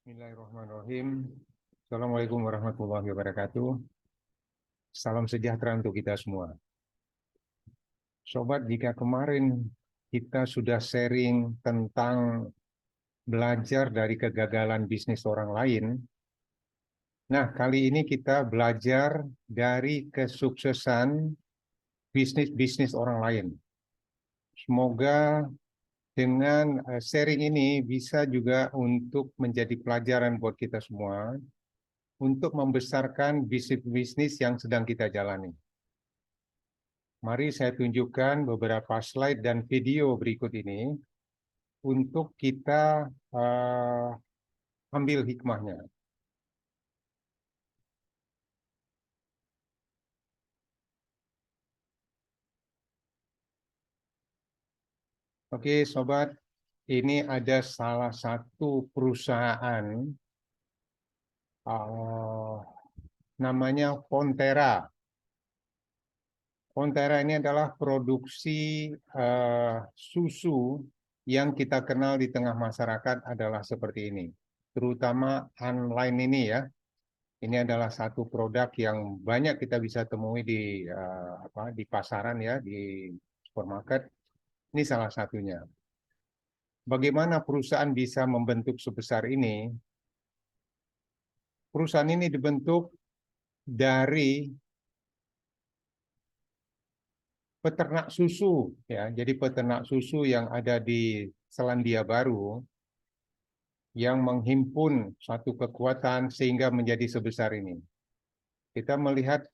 Bismillahirrahmanirrahim. Assalamualaikum warahmatullahi wabarakatuh. Salam sejahtera untuk kita semua. Sobat, jika kemarin kita sudah sharing tentang belajar dari kegagalan bisnis orang lain, nah kali ini kita belajar dari kesuksesan bisnis orang lain. Semoga dengan sharing ini bisa juga untuk menjadi pelajaran buat kita semua untuk membesarkan bisnis-bisnis yang sedang kita jalani. Mari saya tunjukkan beberapa slide dan video berikut ini untuk kita ambil hikmahnya. Oke, sobat, ini ada salah satu perusahaan namanya Fonterra. Fonterra ini adalah produksi susu yang kita kenal di tengah masyarakat adalah seperti ini. Terutama online ini ya. Ini adalah satu produk yang banyak kita bisa temui di pasaran ya, di supermarket. Ini salah satunya. Bagaimana perusahaan bisa membentuk sebesar ini? Perusahaan ini dibentuk dari peternak susu ya. Jadi peternak susu yang ada di Selandia Baru yang menghimpun satu kekuatan sehingga menjadi sebesar ini. Kita melihat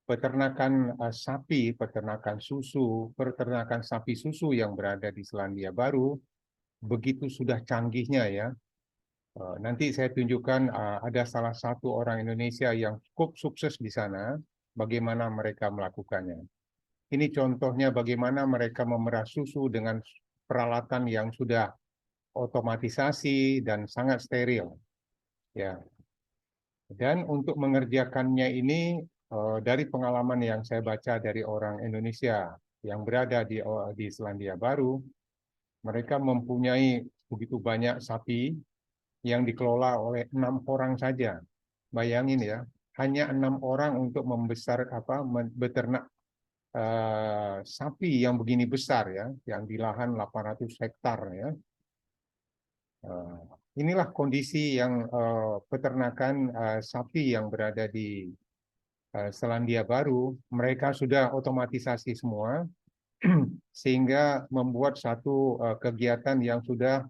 peternakan sapi, peternakan susu, peternakan sapi susu yang berada di Selandia Baru, begitu sudah canggihnya ya. Nanti saya tunjukkan ada salah satu orang Indonesia yang cukup sukses di sana, bagaimana mereka melakukannya. Ini contohnya bagaimana mereka memerah susu dengan peralatan yang sudah otomatisasi dan sangat steril. Ya. Dan untuk mengerjakannya ini dari pengalaman yang saya baca dari orang Indonesia yang berada di Selandia Baru, mereka mempunyai begitu banyak sapi yang dikelola oleh 6 orang saja. Bayangin ya, hanya 6 orang untuk beternak sapi yang begini besar ya, yang di lahan 800 hektar ya. Inilah kondisi yang peternakan sapi yang berada di Selandia Baru. Mereka sudah otomatisasi semua, sehingga membuat satu kegiatan yang sudah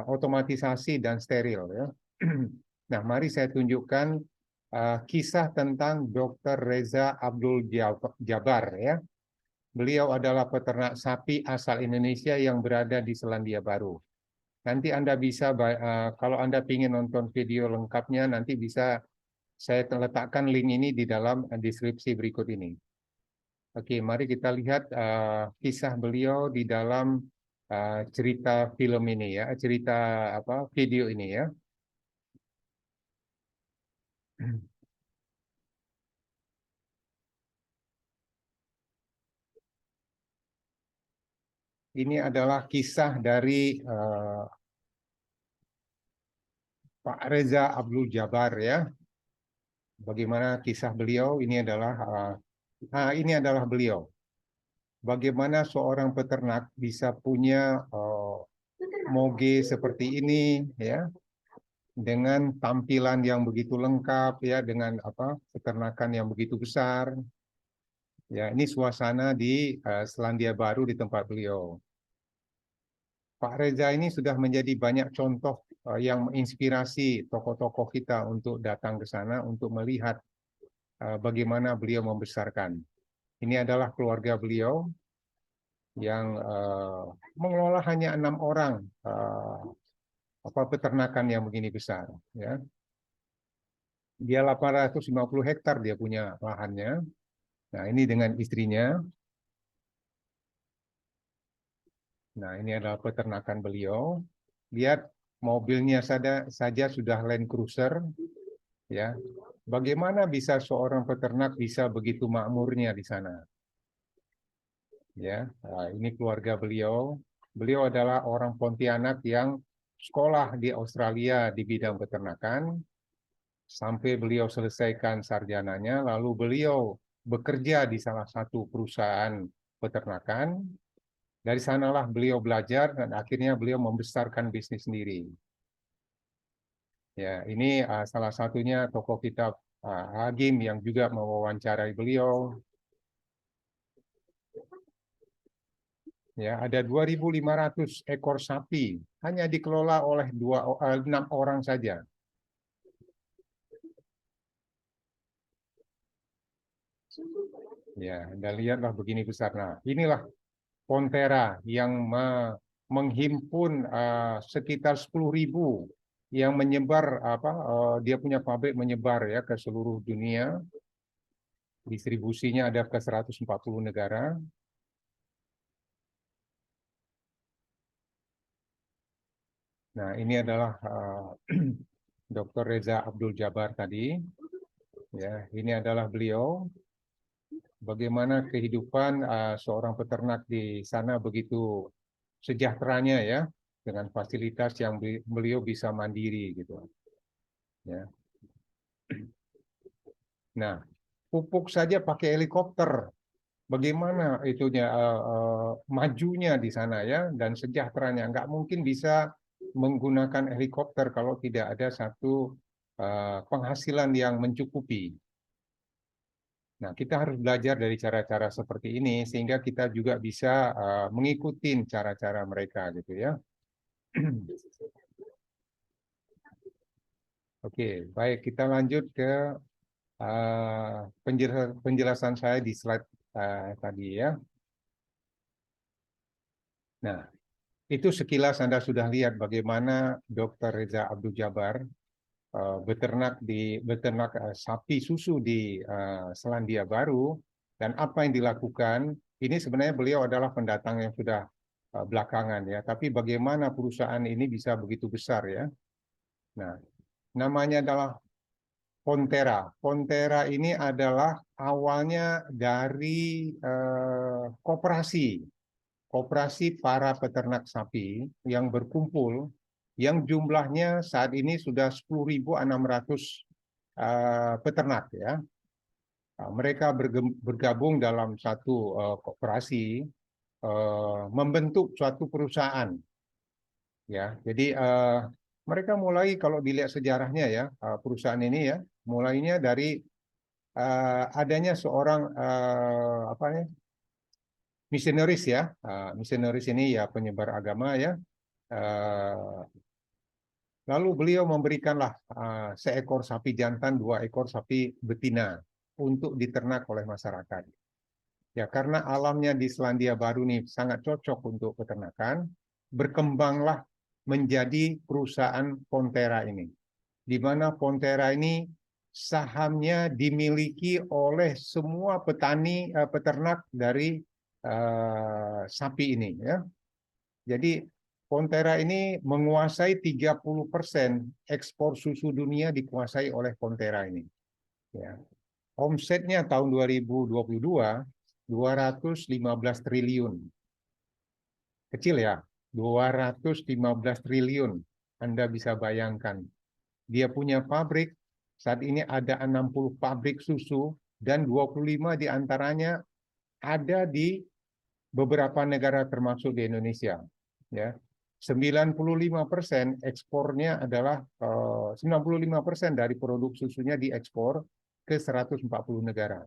otomatisasi dan steril ya. Nah, mari saya tunjukkan kisah tentang Dr. Reza Abdul Jabar ya. Beliau adalah peternak sapi asal Indonesia yang berada di Selandia Baru. Nanti Anda bisa kalau Anda ingin nonton video lengkapnya, nanti bisa saya letakkan link ini di dalam deskripsi berikut ini. Oke, mari kita lihat kisah beliau di dalam cerita film ini ya, cerita video ini ya. Ini adalah kisah dari Pak Reza Abdul Jabar ya. Bagaimana kisah beliau? Ini adalah beliau. Bagaimana seorang peternak bisa punya moge seperti ini ya, dengan tampilan yang begitu lengkap ya, dengan peternakan yang begitu besar. Ya, ini suasana di Selandia Baru di tempat beliau. Pak Reza ini sudah menjadi banyak contoh yang menginspirasi tokoh-tokoh kita untuk datang ke sana untuk melihat bagaimana beliau membesarkan. Ini adalah keluarga beliau yang mengelola hanya 6 orang peternakan yang begini besar. Ya. Dia 850 hektar dia punya lahannya. Nah, ini dengan istrinya. Nah, ini adalah peternakan beliau. Lihat mobilnya saja sudah Land Cruiser. Ya, bagaimana bisa seorang peternak bisa begitu makmurnya di sana? Ya, nah, ini keluarga beliau. Beliau adalah orang Pontianak yang sekolah di Australia di bidang peternakan, sampai beliau selesaikan sarjananya, lalu beliau bekerja di salah satu perusahaan peternakan. Dari sanalah beliau belajar dan akhirnya beliau membesarkan bisnis sendiri. Ya, ini salah satunya tokoh kitab Hagim yang juga mewawancarai beliau. Ya, ada 2.500 ekor sapi, hanya dikelola oleh 6 orang saja. Ya, dan lihatlah begini besar. Nah, inilah Fonterra yang menghimpun sekitar 10.000 yang menyebar dia punya pabrik menyebar ya ke seluruh dunia. Distribusinya ada ke 140 negara. Nah, ini adalah Dr. Reza Abdul Jabar tadi. Ya, ini adalah beliau. Bagaimana kehidupan seorang peternak di sana begitu sejahteranya ya, dengan fasilitas yang beliau bisa mandiri gitu. Ya. Nah, pupuk saja pakai helikopter. Bagaimana itunya majunya di sana ya dan sejahteranya. Nggak mungkin bisa menggunakan helikopter kalau tidak ada satu penghasilan yang mencukupi. Nah, kita harus belajar dari cara-cara seperti ini sehingga kita juga bisa mengikuti cara-cara mereka gitu ya. Oke, baik kita lanjut ke penjelasan saya di slide tadi ya. Nah, itu sekilas Anda sudah lihat bagaimana Dr. Reza Abdul Jabar beternak sapi susu di Selandia Baru dan apa yang dilakukan. Ini sebenarnya beliau adalah pendatang yang sudah belakangan ya, tapi bagaimana perusahaan ini bisa begitu besar ya. Nah, namanya adalah Fonterra. Fonterra ini adalah awalnya dari koperasi para peternak sapi yang berkumpul, yang jumlahnya saat ini sudah 10.600 peternak ya. Mereka bergabung dalam satu koperasi, membentuk suatu perusahaan ya. Jadi mereka mulai kalau dilihat sejarahnya ya, perusahaan ini ya, mulainya dari adanya seorang apa ya, misionaris ya. Misionaris ini ya penyebar agama ya. Lalu beliau memberikanlah seekor sapi jantan, 2 ekor sapi betina untuk diternak oleh masyarakat. Ya, karena alamnya di Selandia Baru ini sangat cocok untuk peternakan, berkembanglah menjadi perusahaan Fonterra ini. Di mana Fonterra ini sahamnya dimiliki oleh semua petani peternak dari sapi ini ya. Jadi Fonterra ini menguasai 30% ekspor susu dunia dikuasai oleh Fonterra ini. Ya. Omsetnya tahun 2022 215 triliun. Kecil ya, 215 triliun. Anda bisa bayangkan. Dia punya pabrik, saat ini ada 60 pabrik susu dan 25 diantaranya ada di beberapa negara termasuk di Indonesia. Ya. 95% ekspornya adalah 95% dari produk susunya diekspor ke 140 negara.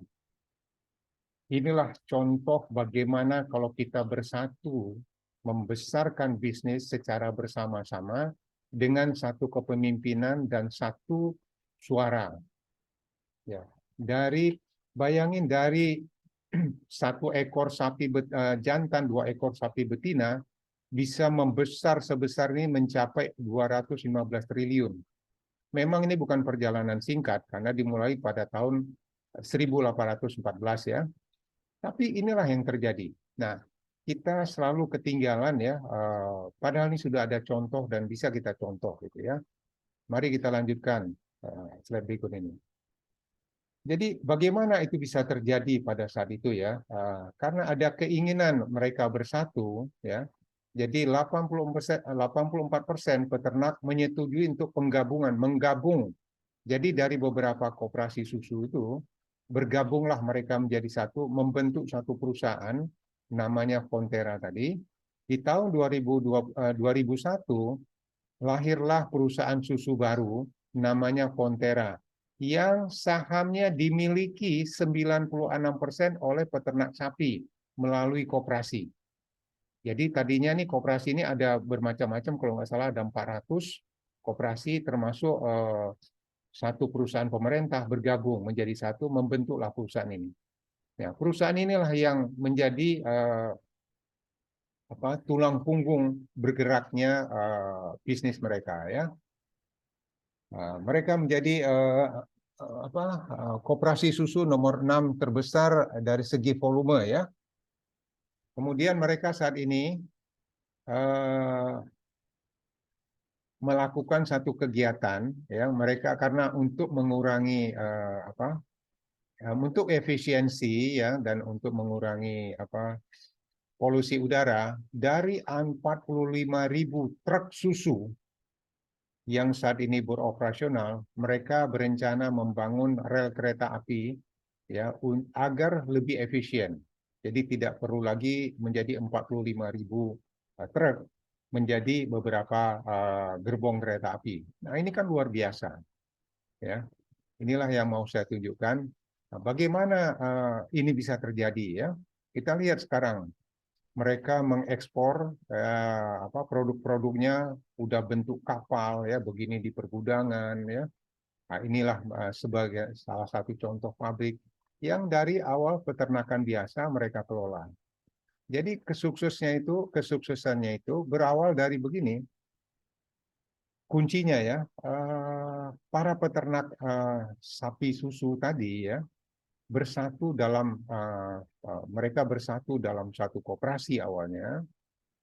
Inilah contoh bagaimana kalau kita bersatu membesarkan bisnis secara bersama-sama dengan satu kepemimpinan dan satu suara. Ya, bayangin dari 1 ekor sapi jantan, 2 ekor sapi betina bisa membesar sebesar ini mencapai 215 triliun. Memang ini bukan perjalanan singkat karena dimulai pada tahun 1814 ya. Tapi inilah yang terjadi. Nah, kita selalu ketinggalan ya, padahal ini sudah ada contoh dan bisa kita contoh gitu ya. Mari kita lanjutkan slide berikut ini. Jadi bagaimana itu bisa terjadi pada saat itu ya? Karena ada keinginan mereka bersatu ya. Jadi 84% peternak menyetujui untuk menggabung. Jadi dari beberapa koperasi susu itu, bergabunglah mereka menjadi satu, membentuk satu perusahaan, namanya Fonterra tadi. Di tahun 2001, lahirlah perusahaan susu baru, namanya Fonterra, yang sahamnya dimiliki 96% oleh peternak sapi melalui koperasi. Jadi tadinya nih koperasi ini ada bermacam-macam, kalau nggak salah ada 400 koperasi, termasuk satu perusahaan pemerintah bergabung menjadi satu, membentuklah perusahaan ini. Ya, perusahaan inilah yang menjadi tulang punggung bergeraknya bisnis mereka, ya. Mereka menjadi koperasi susu nomor 6 terbesar dari segi volume, ya. Kemudian mereka saat ini melakukan satu kegiatan, ya, mereka karena untuk mengurangi untuk efisiensi, ya, dan untuk mengurangi polusi udara, dari 45.000 truk susu yang saat ini beroperasional, mereka berencana membangun rel kereta api, ya, agar lebih efisien. Jadi tidak perlu lagi menjadi 45.000 truk menjadi beberapa gerbong kereta api. Nah, ini kan luar biasa, ya. Inilah yang mau saya tunjukkan. Nah, bagaimana ini bisa terjadi, ya? Kita lihat sekarang mereka mengekspor produk-produknya udah bentuk kapal, ya, begini di pergudangan, ya. Nah, inilah sebagai salah satu contoh pabrik yang dari awal peternakan biasa mereka kelola. Jadi kesuksesannya itu berawal dari begini. Kuncinya, ya, para peternak sapi susu tadi, ya, mereka bersatu dalam satu koperasi awalnya,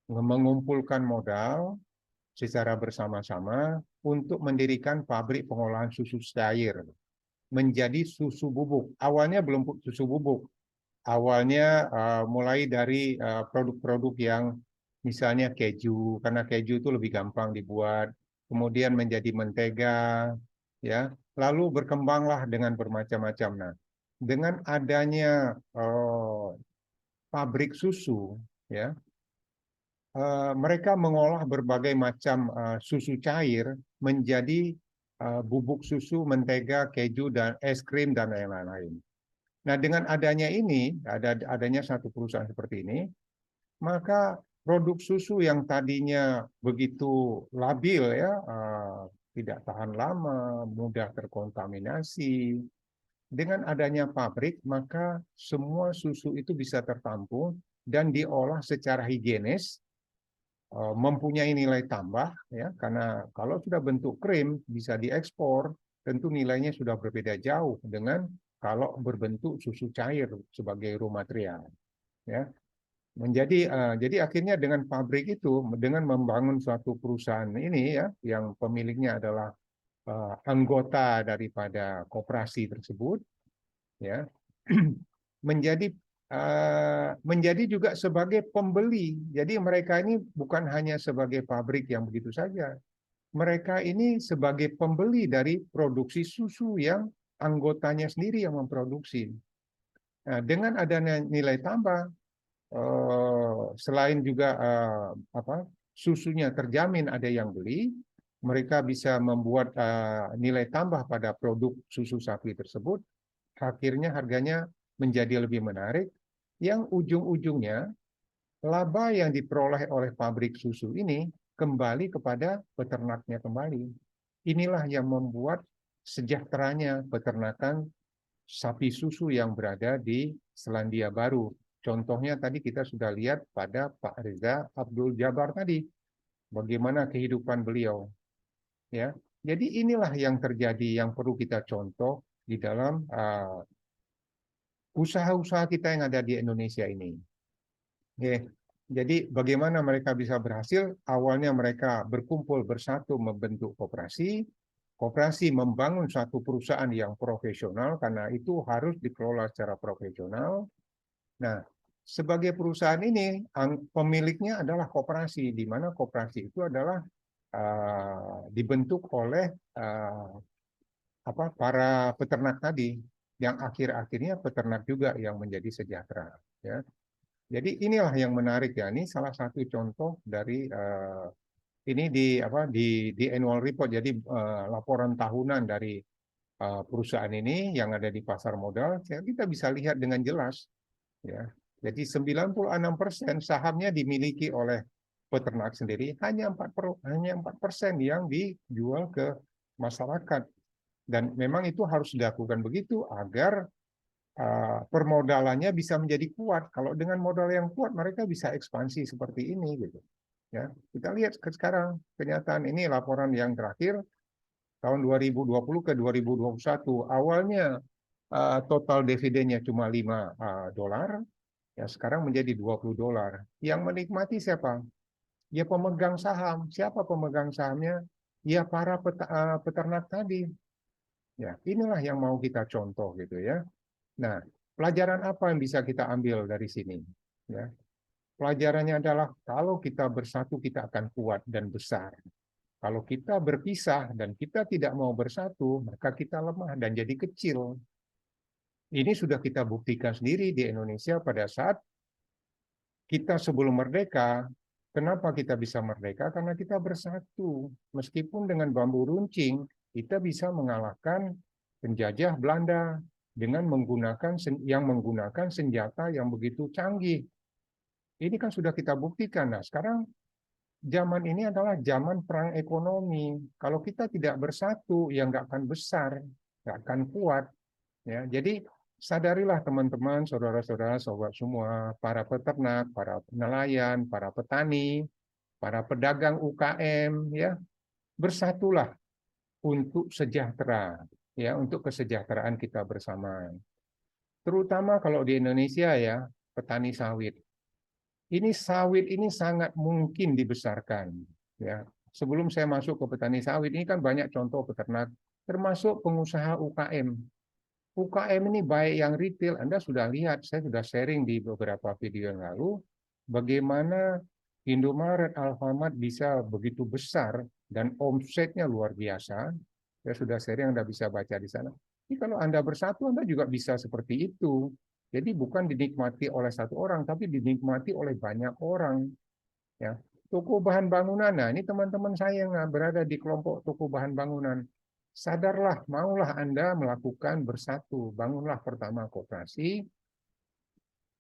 mengumpulkan modal secara bersama-sama untuk mendirikan pabrik pengolahan susu cair menjadi susu bubuk. Awalnya belum susu bubuk, awalnya mulai dari produk-produk yang misalnya keju, karena keju itu lebih gampang dibuat, kemudian menjadi mentega, ya, lalu berkembanglah dengan bermacam-macam. Nah, dengan adanya pabrik susu, ya, mereka mengolah berbagai macam susu cair menjadi bubuk susu, mentega, keju, dan es krim, dan lain-lain. Nah, dengan adanya satu perusahaan seperti ini, maka produk susu yang tadinya begitu labil, ya, tidak tahan lama, mudah terkontaminasi, dengan adanya pabrik, maka semua susu itu bisa tertampung dan diolah secara higienis, mempunyai nilai tambah, ya, karena kalau sudah bentuk krim bisa diekspor, tentu nilainya sudah berbeda jauh dengan kalau berbentuk susu cair sebagai raw material, ya. Jadi akhirnya dengan pabrik itu, dengan membangun suatu perusahaan ini, ya, yang pemiliknya adalah anggota daripada koperasi tersebut, ya, menjadi juga sebagai pembeli. Jadi mereka ini bukan hanya sebagai pabrik yang begitu saja, mereka ini sebagai pembeli dari produksi susu yang anggotanya sendiri yang memproduksi. Nah, dengan adanya nilai tambah, selain juga susunya terjamin ada yang beli, mereka bisa membuat nilai tambah pada produk susu sapi tersebut, akhirnya harganya menjadi lebih menarik, yang ujung-ujungnya laba yang diperoleh oleh pabrik susu ini kembali kepada peternaknya kembali. Inilah yang membuat sejahteranya peternakan sapi susu yang berada di Selandia Baru. Contohnya tadi kita sudah lihat pada Pak Reza Abdul Jabar tadi, bagaimana kehidupan beliau, ya. Jadi inilah yang terjadi, yang perlu kita contoh di dalam usaha-usaha kita yang ada di Indonesia ini. Oke. Jadi bagaimana mereka bisa berhasil? Awalnya mereka berkumpul bersatu membentuk koperasi. Koperasi membangun suatu perusahaan yang profesional karena itu harus dikelola secara profesional. Nah, sebagai perusahaan ini pemiliknya adalah koperasi, di mana koperasi itu adalah dibentuk oleh para peternak tadi, yang akhir-akhirnya peternak juga yang menjadi sejahtera. Ya. Jadi inilah yang menarik ya. Ini salah satu contoh dari ini di annual report. Jadi laporan tahunan dari perusahaan ini yang ada di pasar modal. Kita bisa lihat dengan jelas. Ya. Jadi 96% sahamnya dimiliki oleh peternak sendiri, hanya 4% yang dijual ke masyarakat. Dan memang itu harus dilakukan begitu agar permodalannya bisa menjadi kuat. Kalau dengan modal yang kuat mereka bisa ekspansi seperti ini gitu. Ya, kita lihat sekarang kenyataan ini laporan yang terakhir tahun 2020 ke 2021. Awalnya total dividennya cuma $5, ya sekarang menjadi $20. Yang menikmati siapa? Ya pemegang saham. Siapa pemegang sahamnya? Ya para peternak tadi. Ya, inilah yang mau kita contoh gitu ya. Nah, pelajaran apa yang bisa kita ambil dari sini? Ya, pelajarannya adalah kalau kita bersatu kita akan kuat dan besar. Kalau kita berpisah dan kita tidak mau bersatu, maka kita lemah dan jadi kecil. Ini sudah kita buktikan sendiri di Indonesia pada saat kita sebelum merdeka. Kenapa kita bisa merdeka? Karena kita bersatu. Meskipun dengan bambu runcing, kita bisa mengalahkan penjajah Belanda dengan menggunakan senjata yang begitu canggih. Ini kan sudah kita buktikan. Nah, sekarang zaman ini adalah zaman perang ekonomi. Kalau kita tidak bersatu, ya nggak akan besar, nggak akan kuat. Ya, jadi sadarilah teman-teman, saudara-saudara, sobat semua, para peternak, para nelayan, para petani, para pedagang UKM, ya bersatulah untuk sejahtera, ya untuk kesejahteraan kita bersama. Terutama kalau di Indonesia ya, petani sawit. Ini sawit ini sangat mungkin dibesarkan. Ya, sebelum saya masuk ke petani sawit ini kan banyak contoh peternak, termasuk pengusaha UKM. UKM ini baik yang retail, Anda sudah lihat, saya sudah sharing di beberapa video yang lalu, bagaimana Indomaret, Alfamart bisa begitu besar dan omsetnya luar biasa. Saya sudah sharing, Anda bisa baca di sana. Jadi kalau Anda bersatu, Anda juga bisa seperti itu. Jadi bukan dinikmati oleh satu orang, tapi dinikmati oleh banyak orang. Ya, toko bahan bangunan. Nah, ini teman-teman saya yang berada di kelompok toko bahan bangunan. Sadarlah, maulah Anda melakukan bersatu. Bangunlah pertama koperasi.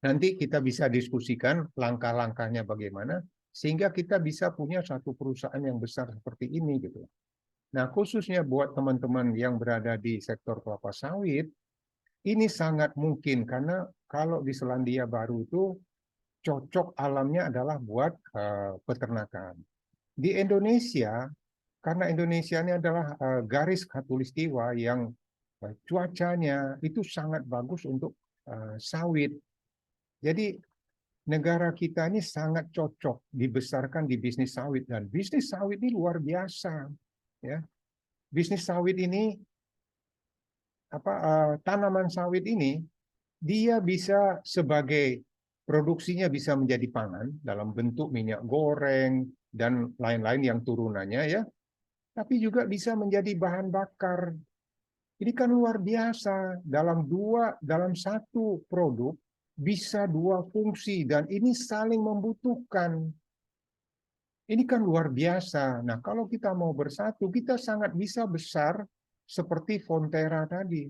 Nanti kita bisa diskusikan langkah-langkahnya bagaimana, sehingga kita bisa punya satu perusahaan yang besar seperti ini gitu. Nah, khususnya buat teman-teman yang berada di sektor kelapa sawit, ini sangat mungkin karena kalau di Selandia Baru itu cocok alamnya adalah buat peternakan. Di Indonesia, karena Indonesia ini adalah garis khatulistiwa yang cuacanya itu sangat bagus untuk sawit. Jadi negara kita ini sangat cocok dibesarkan di bisnis sawit dan bisnis sawit ini luar biasa. Ya, bisnis sawit ini tanaman sawit ini dia bisa sebagai produksinya bisa menjadi pangan dalam bentuk minyak goreng dan lain-lain yang turunannya ya, tapi juga bisa menjadi bahan bakar. Ini kan luar biasa, dalam satu produk bisa dua fungsi dan ini saling membutuhkan. Ini kan luar biasa. Nah, kalau kita mau bersatu, kita sangat bisa besar seperti Fonterra tadi.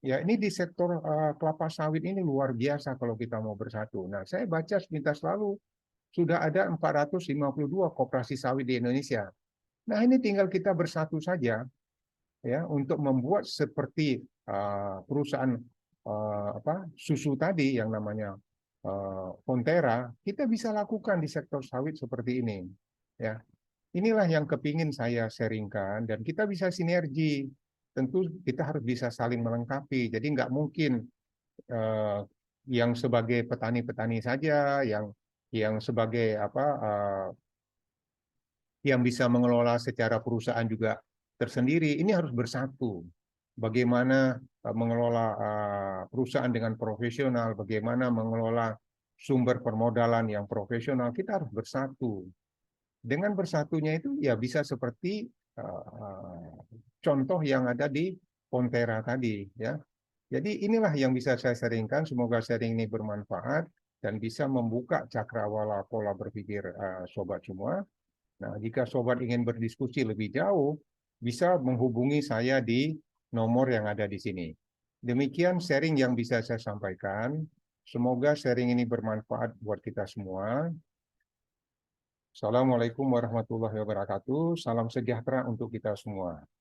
Ya, ini di sektor kelapa sawit ini luar biasa kalau kita mau bersatu. Nah, saya baca sepintas lalu sudah ada 452 koperasi sawit di Indonesia. Nah, ini tinggal kita bersatu saja ya untuk membuat seperti perusahaan susu tadi yang namanya Fonterra, kita bisa lakukan di sektor sawit seperti ini. Ya, inilah yang kepingin saya sharingkan dan kita bisa sinergi. Tentu kita harus bisa saling melengkapi. Jadi nggak mungkin yang sebagai petani-petani saja, yang sebagai yang bisa mengelola secara perusahaan juga tersendiri. Ini harus bersatu. bagaimana mengelola perusahaan dengan profesional, bagaimana mengelola sumber permodalan yang profesional, kita harus bersatu. Dengan bersatunya itu ya bisa seperti contoh yang ada di Pontera tadi, ya. Jadi inilah yang bisa saya sharingkan. Semoga sharing ini bermanfaat dan bisa membuka cakrawala pola berpikir sobat semua. Nah, jika sobat ingin berdiskusi lebih jauh, bisa menghubungi saya di nomor yang ada di sini. Demikian sharing yang bisa saya sampaikan. Semoga sharing ini bermanfaat buat kita semua. Assalamualaikum warahmatullahi wabarakatuh. Salam sejahtera untuk kita semua.